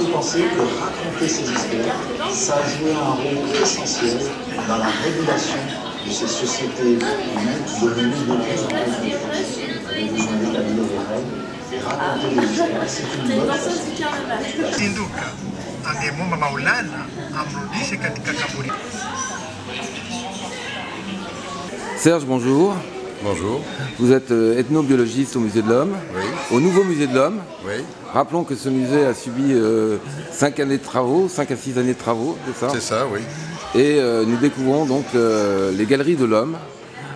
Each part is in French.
peut penser que raconter ces histoires, ça a joué un rôle essentiel dans la régulation de ces sociétés humaines devenues de plus en plus complexes. Vous en établir des règles et raconter des histoires, c'est une bonne façon. Zinduka angemwomba Maulana amrudishe katika kaburi. Serge, bonjour. Bonjour. Vous êtes ethnobiologiste au Musée de l'Homme, Oui. au nouveau Musée de l'Homme. Oui, Rappelons que ce musée a subi 5 années de travaux, 5 à 6 années de travaux, c'est ça? c'est ça, oui. Et nous découvrons donc les galeries de l'Homme.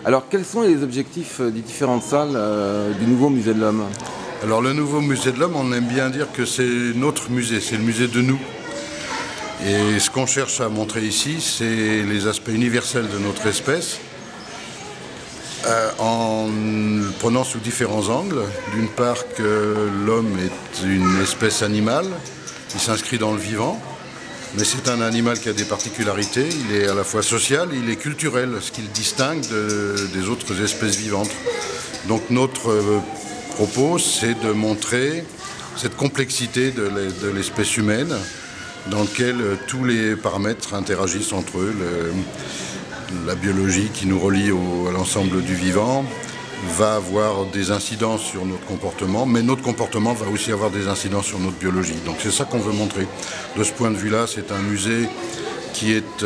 Alors quels sont les objectifs des différentes salles du nouveau Musée de l'Homme? Alors le nouveau Musée de l'Homme, on aime bien dire que c'est notre musée, c'est le musée de nous. Et ce qu'on cherche à montrer ici, c'est les aspects universels de notre espèce, en le prenant sous différents angles. D'une part que l'homme est une espèce animale qui s'inscrit dans le vivant, mais c'est un animal qui a des particularités. Il est à la fois social et il est culturel, ce qui le distingue des autres espèces vivantes. Donc notre propos, c'est de montrer cette complexité de l'espèce humaine dans laquelle tous les paramètres interagissent entre eux. La biologie qui nous relie à l'ensemble du vivant va avoir des incidences sur notre comportement, mais notre comportement va aussi avoir des incidences sur notre biologie. Donc c'est ça qu'on veut montrer. De ce point de vue-là, c'est un musée qui est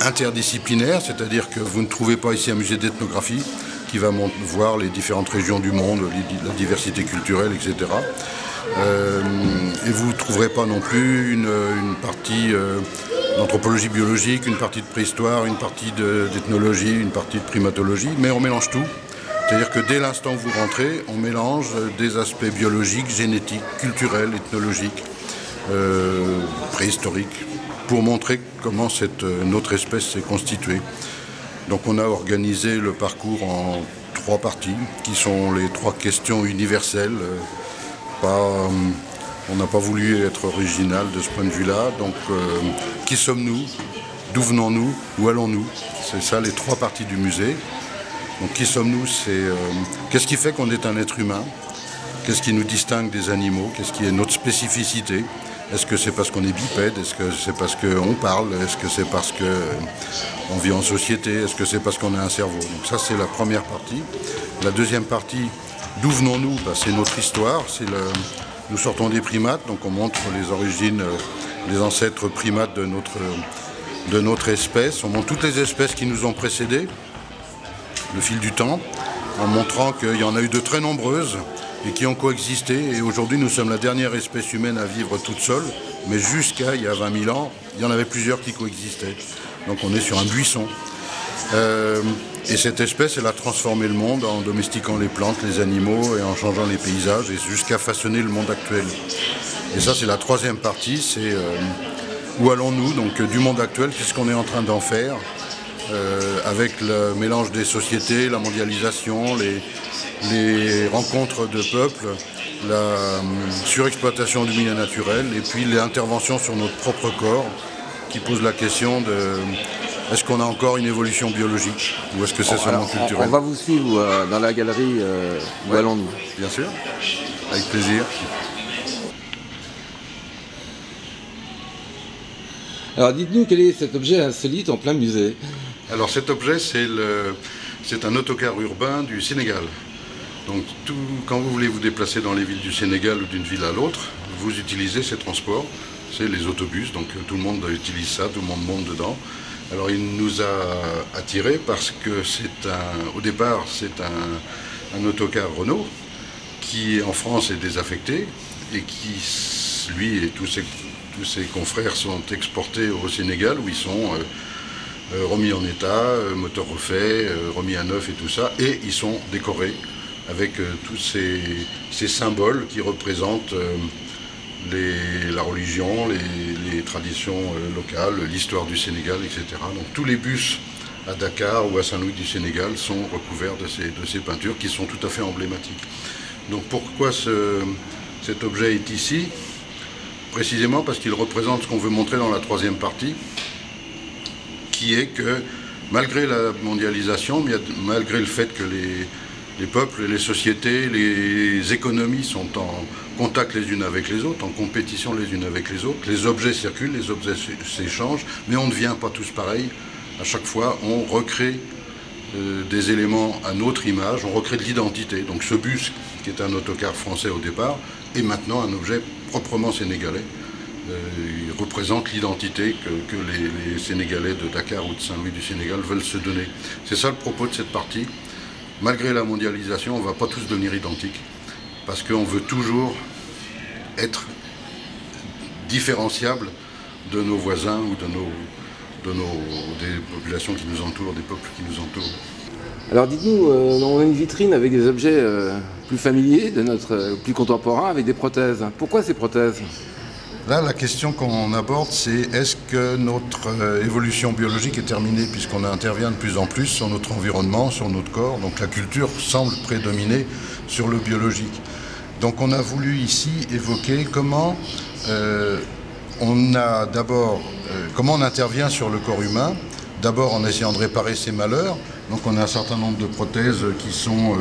interdisciplinaire, c'est-à-dire que vous ne trouvez pas ici un musée d'ethnographie qui va voir les différentes régions du monde, la diversité culturelle, etc. Et vous ne trouverez pas non plus une partie d'anthropologie biologique, une partie de préhistoire, une partie d'ethnologie, une partie de primatologie, mais on mélange tout. C'est-à-dire que dès l'instant où vous rentrez, on mélange des aspects biologiques, génétiques, culturels, ethnologiques, préhistoriques, pour montrer comment notre espèce s'est constituée. Donc on a organisé le parcours en 3 parties, qui sont les 3 questions universelles. On n'a pas voulu être original de ce point de vue-là. Donc, qui sommes-nous? D'où venons-nous? Où allons-nous? C'est ça les 3 parties du musée. Donc, qui sommes-nous? C'est qu'est-ce qui fait qu'on est un être humain? Qu'est-ce qui nous distingue des animaux? Qu'est-ce qui est notre spécificité? Est-ce que c'est parce qu'on est bipède? Est-ce que c'est parce qu'on parle? Est-ce que c'est parce qu'on vit en société? Est-ce que c'est parce qu'on a un cerveau? Donc ça, c'est la première partie. La deuxième partie, d'où venons-nous? C'est notre histoire. Nous sortons des primates, donc on montre les origines, les ancêtres primates de notre espèce. On montre toutes les espèces qui nous ont précédés, le fil du temps, en montrant qu'il y en a eu de très nombreuses et qui ont coexisté. Et aujourd'hui, nous sommes la dernière espèce humaine à vivre toute seule, mais jusqu'à il y a 20 000 ans, il y en avait plusieurs qui coexistaient. Donc on est sur un buisson. Et cette espèce, elle a transformé le monde en domestiquant les plantes, les animaux et en changeant les paysages et jusqu'à façonner le monde actuel. Et ça, c'est la 3e partie, c'est où allons-nous, donc du monde actuel, qu'est-ce qu'on est en train d'en faire avec le mélange des sociétés, la mondialisation, les rencontres de peuples, la surexploitation du milieu naturel et puis l'intervention sur notre propre corps qui pose la question de est-ce qu'on a encore une évolution biologique ou est-ce que c'est seulement culturel? On va vous suivre dans la galerie. Où allons-nous? Bien sûr, avec plaisir. Alors dites-nous quel est cet objet insolite en plein musée? Alors cet objet, c'est un autocar urbain du Sénégal. Donc quand vous voulez vous déplacer dans les villes du Sénégal ou d'une ville à l'autre, vous utilisez ces transports, c'est les autobus, donc tout le monde utilise ça, tout le monde monte dedans. Alors il nous a attirés parce que au départ c'est un autocar Renault qui en France est désaffecté et qui, lui et tous ses confrères sont exportés au Sénégal où ils sont remis en état, moteur refait, remis à neuf et tout ça, et ils sont décorés avec tous ces symboles qui représentent la religion, les traditions locales, l'histoire du Sénégal, etc. Donc tous les bus à Dakar ou à Saint-Louis du Sénégal sont recouverts de ces peintures qui sont tout à fait emblématiques. Donc pourquoi cet objet est ici? Précisément parce qu'il représente ce qu'on veut montrer dans la 3e partie, qui est que malgré la mondialisation, malgré le fait que Les peuples, les sociétés, les économies sont en contact les unes avec les autres, en compétition les unes avec les autres. Les objets circulent, les objets s'échangent, mais on ne devient pas tous pareils. À chaque fois, on recrée des éléments à notre image, on recrée de l'identité. Donc ce bus, qui est un autocar français au départ, est maintenant un objet proprement sénégalais. Il représente l'identité que les Sénégalais de Dakar ou de Saint-Louis du Sénégal veulent se donner. C'est ça le propos de cette partie. Malgré la mondialisation, on ne va pas tous devenir identiques, parce qu'on veut toujours être différenciable de nos voisins ou des populations qui nous entourent, des peuples qui nous entourent. Alors dites-nous, on a une vitrine avec des objets plus familiers, plus contemporains, avec des prothèses. Pourquoi ces prothèses ? Là, la question qu'on aborde, c'est est-ce que notre évolution biologique est terminée, puisqu'on intervient de plus en plus sur notre environnement, sur notre corps. Donc la culture semble prédominer sur le biologique. Donc on a voulu ici évoquer comment comment on intervient sur le corps humain, d'abord en essayant de réparer ses malheurs. Donc on a un certain nombre de prothèses qui sont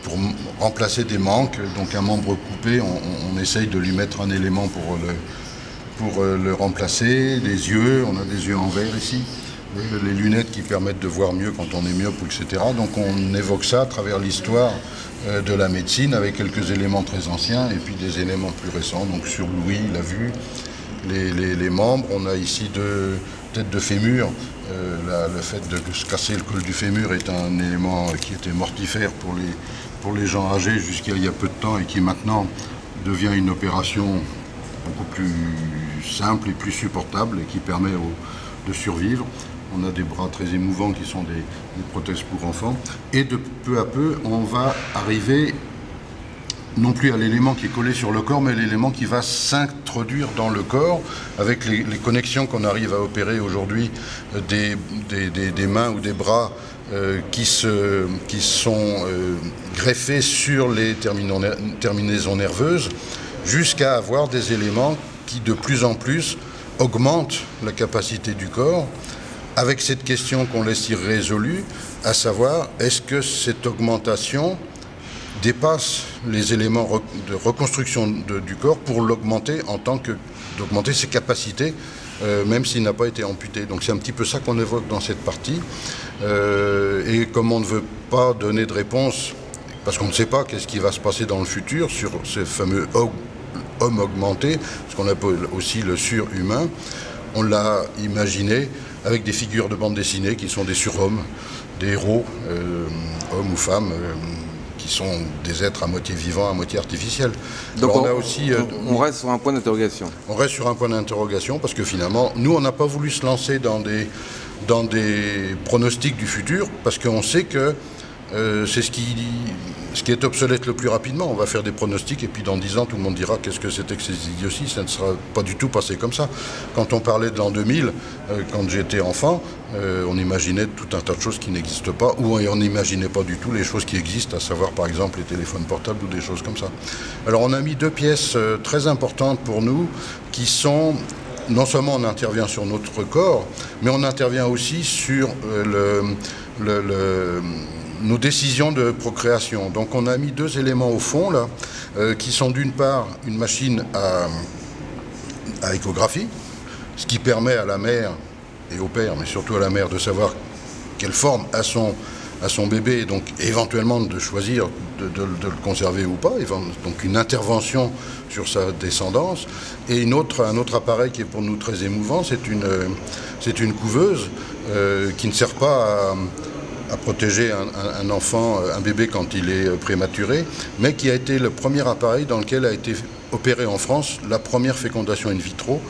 pour remplacer des manques. Donc un membre coupé, on essaye de lui mettre un élément pour le remplacer. Les yeux, on a des yeux en verre ici. Les lunettes qui permettent de voir mieux quand on est myope, etc. Donc on évoque ça à travers l'histoire de la médecine avec quelques éléments très anciens et puis des éléments plus récents. Donc sur l'ouïe, la vue, les membres. On a ici deux têtes de fémur. Le fait de se casser le col du fémur est un élément qui était mortifère pour les gens âgés jusqu'à il y a peu de temps et qui maintenant devient une opération beaucoup plus simple et plus supportable et qui permet de survivre. On a des bras très émouvants qui sont des prothèses pour enfants. Et de peu à peu, on va arriver non plus à l'élément qui est collé sur le corps, mais l'élément qui va s'introduire dans le corps avec les connexions qu'on arrive à opérer aujourd'hui des mains ou des bras qui sont greffés sur les terminaisons nerveuses jusqu'à avoir des éléments qui de plus en plus augmentent la capacité du corps avec cette question qu'on laisse irrésolue, à savoir est-ce que cette augmentation dépasse les éléments de reconstruction du corps pour l'augmenter en tant que d'augmenter ses capacités, même s'il n'a pas été amputé. Donc c'est un petit peu ça qu'on évoque dans cette partie. Et comme on ne veut pas donner de réponse, parce qu'on ne sait pas qu'est-ce qui va se passer dans le futur sur ces fameux hommes augmentés, ce qu'on appelle aussi le surhumain, on l'a imaginé avec des figures de bande dessinée qui sont des surhommes, des héros, hommes ou femmes, qui sont des êtres à moitié vivants, à moitié artificiels. Donc alors, on reste sur un point d'interrogation. On reste sur un point d'interrogation parce que finalement, nous, on n'a pas voulu se lancer dans des pronostics du futur parce qu'on sait que c'est ce qui est obsolète le plus rapidement. On va faire des pronostics et puis dans 10 ans, tout le monde dira qu'est-ce que c'était que ces idioties. Ça ne sera pas du tout passé comme ça. Quand on parlait de l'an 2000, quand j'étais enfant, on imaginait tout un tas de choses qui n'existent pas ou on n'imaginait pas du tout les choses qui existent, à savoir par exemple les téléphones portables ou des choses comme ça. Alors on a mis deux pièces très importantes pour nous qui sont... Non seulement on intervient sur notre corps, mais on intervient aussi sur nos décisions de procréation. Donc on a mis deux éléments au fond, là, qui sont d'une part une machine à échographie, ce qui permet à la mère et au père, mais surtout à la mère, de savoir quelle forme a son bébé, et donc éventuellement de choisir de le conserver ou pas, donc une intervention sur sa descendance. Et un autre appareil qui est pour nous très émouvant, c'est une couveuse qui ne sert pas à protéger un enfant, un bébé quand il est prématuré, mais qui a été le premier appareil dans lequel a été opérée en France la première fécondation in vitro,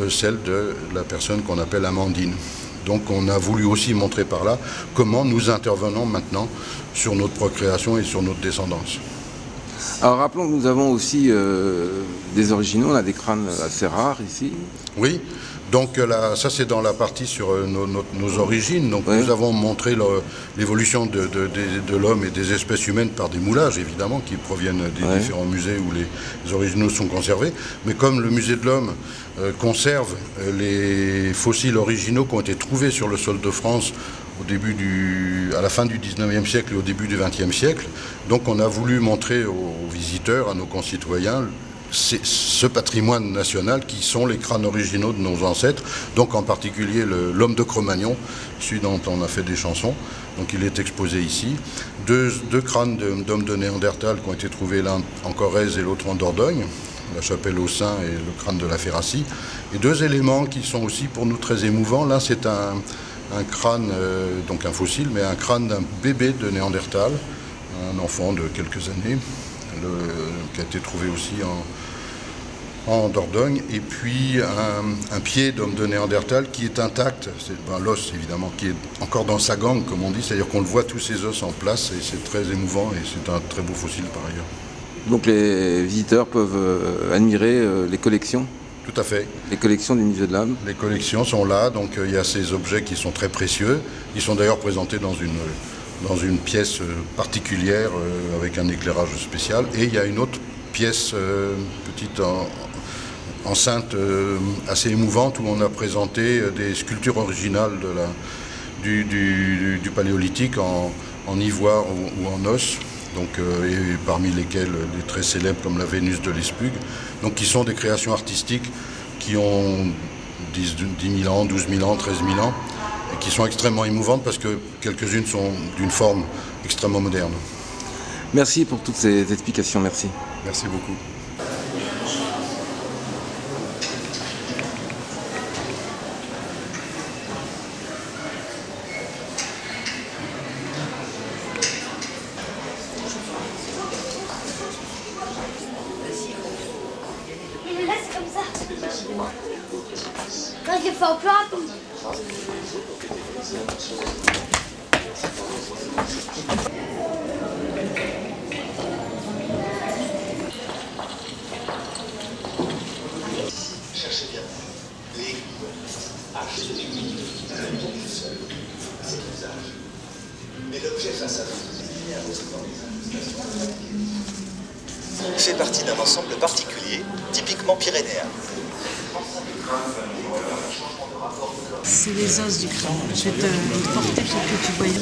celle de la personne qu'on appelle Amandine. Donc on a voulu aussi montrer par là comment nous intervenons maintenant sur notre procréation et sur notre descendance. Alors rappelons que nous avons aussi des originaux, on a des crânes assez rares ici. Oui, donc là, ça c'est dans la partie sur nos origines. Donc oui. Nous avons montré l'évolution de l'homme et des espèces humaines par des moulages évidemment qui proviennent des différents musées où les originaux sont conservés. Mais comme le musée de l'homme conserve les fossiles originaux qui ont été trouvés sur le sol de France à la fin du 19e siècle et au début du 20e siècle. Donc on a voulu montrer aux visiteurs, à nos concitoyens, ce patrimoine national qui sont les crânes originaux de nos ancêtres, donc en particulier l'homme de Cro-Magnon, celui dont on a fait des chansons. Donc il est exposé ici. Deux crânes d'hommes de Néandertal qui ont été trouvés, l'un en Corrèze et l'autre en Dordogne, la chapelle aux Saints et le crâne de la Ferrassie. Et deux éléments qui sont aussi pour nous très émouvants. L'un c'est un crâne, donc un fossile, mais un crâne d'un bébé de Néandertal, un enfant de quelques années, qui a été trouvé aussi en Dordogne, et puis un pied d'homme de Néandertal qui est intact, c'est l'os évidemment, qui est encore dans sa gangue, comme on dit, c'est-à-dire qu'on le voit tous ces os en place, et c'est très émouvant, et c'est un très beau fossile par ailleurs. Donc les visiteurs peuvent admirer les collections? Tout à fait. Les collections du Musée de l'Homme? Les collections sont là, donc il y a ces objets qui sont très précieux, ils sont d'ailleurs présentés dans une pièce particulière avec un éclairage spécial, et il y a une autre pièce, petite enceinte assez émouvante, où on a présenté des sculptures originales du Paléolithique en ivoire ou en os, donc, et parmi lesquelles des très célèbres comme la Vénus de Lespugue, donc qui sont des créations artistiques qui ont 10 000 ans, 12 000 ans, 13 000 ans, et qui sont extrêmement émouvantes parce que quelques-unes sont d'une forme extrêmement moderne. Merci pour toutes ces explications, merci. Merci beaucoup. Mais là, c'est comme ça. Quand je fais au plus rapide. Cherchez bien. L'aiguille. Arrêtez l'aiguille. C'est le visage. Mais l'objet face à vous. Il fait partie d'un ensemble particulier, typiquement pyrénéen. C'est les os du crâne. Je vais te porter pour que tu voyes.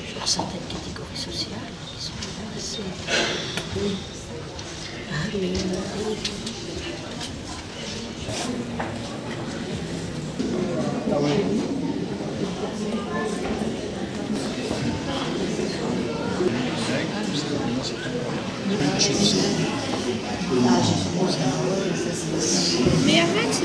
Sur certaines catégories sociales, ils sont assez... Mais arrête,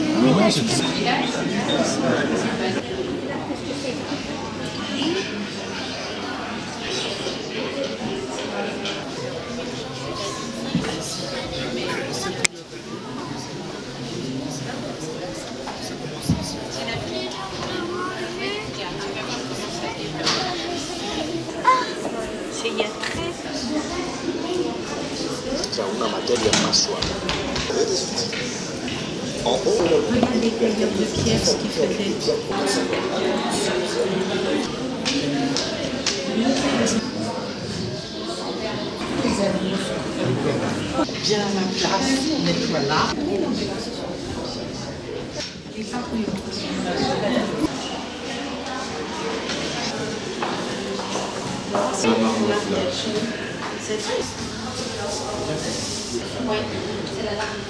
C'è una materia más suave. En haut, Regarde les tailleurs de pierre, ce qu'il faisait. Bien à ma place, mets-toi là. Oui, c'est la larme.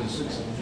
c'est ceux qui sont